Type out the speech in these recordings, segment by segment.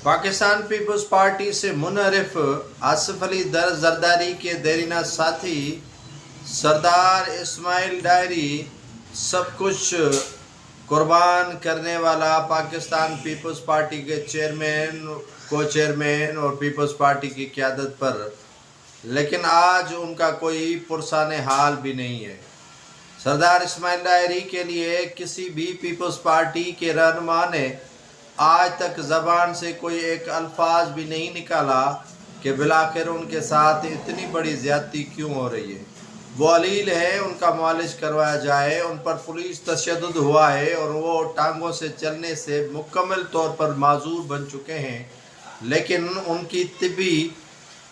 Pakistan peoples party से मुनहरिफ आसिफ अली जरदारी के देरीना साथी सरदार इस्माइल डायरी सब कुछ कुर्बान करने वाला पाकिस्तान पीपल्स पार्टी के चेयरमैन, को चेयरमैन और पीपल्स पार्टी की क़यादत पर, लेकिन आज उनका कोई पुरसाने हाल भी नहीं है। सरदार इस्माइल डायरी के लिए किसी भी पीपल्स पार्टी के रहनुमा ने आज तक ज़बान से कोई एक अल्फाज भी नहीं निकाला कि बिलाखिर उनके साथ इतनी बड़ी ज़्यादती क्यों हो रही है। वो अलील है, उनका मुआलिज करवाया जाए। उन पर पुलिस तशद्दुद हुआ है और वो टांगों से चलने से मुकम्मल तौर पर माजूर बन चुके हैं, लेकिन उनकी तिब्बी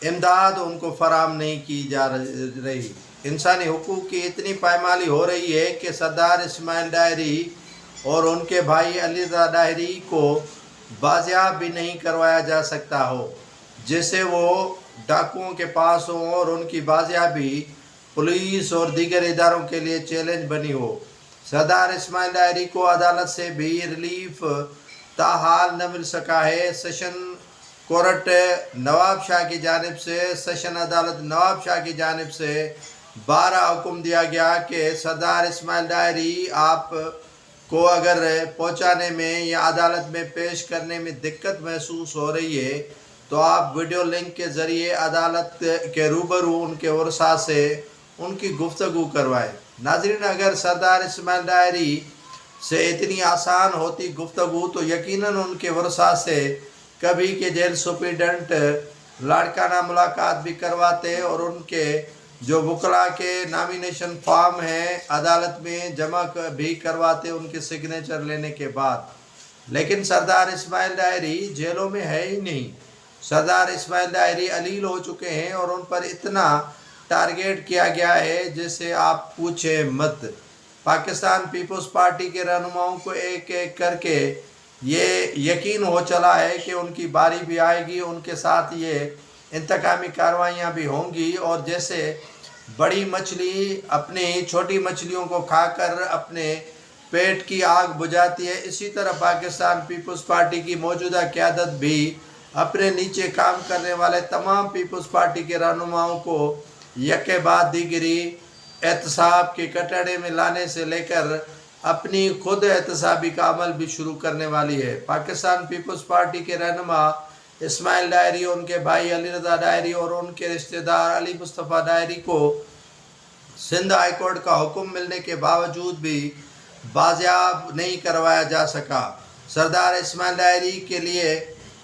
इमदाद उनको फराम नहीं की जा रही। इंसानी हुकूक की इतनी पायमाली हो रही है कि सरदार इस्माइल डायरी और उनके भाई अली रज़ा डायरी को बाजियाब भी नहीं करवाया जा सकता हो, जिससे वो डाकुओं के पास हों और उनकी बाजियाबी पुलिस और दीगर इदारों के लिए चैलेंज बनी हो। सरदार इस्माइल डायरी को अदालत से भी रिलीफ ताहाल न मिल सका है। सेशन कोर्ट नवाब शाह की जानिब से, सेशन अदालत नवाब शाह की जानिब से 12 हुक्म दिया गया कि सरदार इस्माइल डायरी आप को अगर पहुंचाने में या अदालत में पेश करने में दिक्कत महसूस हो रही है तो आप वीडियो लिंक के ज़रिए अदालत के रूबरू उनके वर्सा से उनकी गुफ्तगू करवाएं। नाज़रीन, अगर सरदार इस्माइल डायरी से इतनी आसान होती गुफ्तगू तो यकीनन उनके वर्सा से कभी के जेल सुप्रीडेंट लाड़काना मुलाकात भी करवाते और उनके जो वकला के नामिनेशन फॉर्म हैं अदालत में जमा भी करवाते उनके सिग्नेचर लेने के बाद। लेकिन सरदार इस्माइल डायरी जेलों में है ही नहीं। सरदार इस्माइल डायरी अलील हो चुके हैं और उन पर इतना टारगेट किया गया है जिससे आप पूछे मत। पाकिस्तान पीपल्स पार्टी के रहनुमाओं को एक एक करके ये यकीन हो चला है कि उनकी बारी भी आएगी, उनके साथ ये इंतकामी कार्रवाइयाँ भी होंगी। और जैसे बड़ी मछली अपनी छोटी मछलियों को खाकर अपने पेट की आग बुझाती है, इसी तरह पाकिस्तान पीपल्स पार्टी की मौजूदा क़यादत भी अपने नीचे काम करने वाले तमाम पीपल्स पार्टी के रहनुमाओं को यके बाद दीगरी एहतसाब के कटड़े में लाने से लेकर अपनी खुद एहतसाबी का अमल भी शुरू करने वाली है। पाकिस्तान पीपल्स पार्टी के रहनुमा इस्माइल डायरी, उनके भाई अली रज़ा डायरी और उनके रिश्तेदार अली मुस्तफ़ा डायरी को सिंध हाई कोर्ट का हुक्म मिलने के बावजूद भी बाजियाब नहीं करवाया जा सका। सरदार इस्माइल डायरी के लिए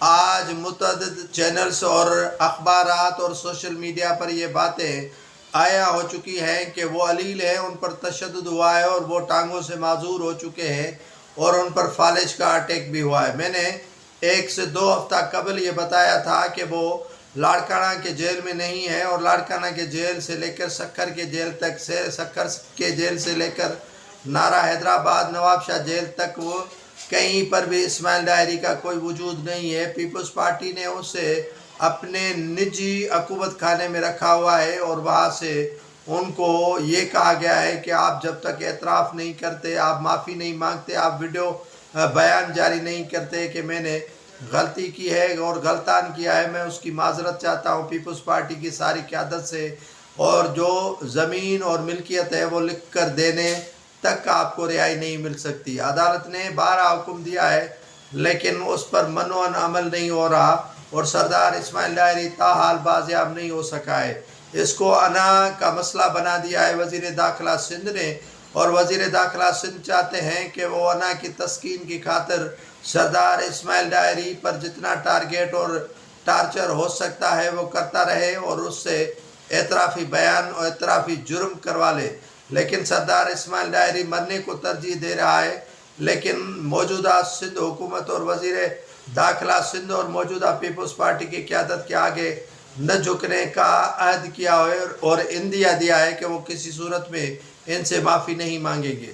आज मुतअद्दिद चैनल्स और अखबारात और सोशल मीडिया पर ये बातें आया हो चुकी हैं कि वो अलील हैं, उन पर तशद्दुद हुआ है और वो टांगों से माजूर हो चुके हैं और उन पर फालिज का अटैक भी हुआ है। मैंने 1 से 2 हफ्ता कबल ये बताया था कि वो लाड़काना के जेल में नहीं है और लाड़काना के जेल से लेकर सक्खर के जेल तक से, सक्खर के जेल से लेकर नारा हैदराबाद नवाबशाह जेल तक वो कहीं पर भी इस्माइल डायरी का कोई वजूद नहीं है। पीपल्स पार्टी ने उसे अपने निजी अकूबत खाने में रखा हुआ है और वहाँ से उनको ये कहा गया है कि आप जब तक एतराफ़ नहीं करते, आप माफ़ी नहीं मांगते, आप वीडियो बयान जारी नहीं करते कि मैंने गलती की है और गलतान किया है, मैं उसकी माजरत चाहता हूँ पीपल्स पार्टी की सारी क़यादत से, और जो ज़मीन और मिल्कियत है वो लिख कर देने तक आपको रिहाई नहीं मिल सकती। अदालत ने 12 हुक्म दिया है लेकिन उस पर मनोअन अमल नहीं हो रहा और सरदार इस्माइल डायरी ताहाल बाजियाब नहीं हो सका है। इसको अना का मसला बना दिया है वज़ीर दाखिला सिंध ने, और वज़ीर दाखिला सिंध चाहते हैं कि वो अना की तस्कीन की खातिर सरदार इस्माइल डायरी पर जितना टारगेट और टार्चर हो सकता है वो करता रहे और उससे एतराफ़ी बयान और एतराफ़ी जुर्म करवा ले। लेकिन सरदार इस्माइल डायरी मरने को तरजीह दे रहा है, लेकिन मौजूदा सिंध हुकूमत और वज़ीर दाखिला सिंध और मौजूदा पीपल्स पार्टी की क़यादत के आगे न झुकने का अहद किया है और इंदिया दिया है कि वो किसी सूरत में इनसे माफ़ी नहीं मांगेंगे।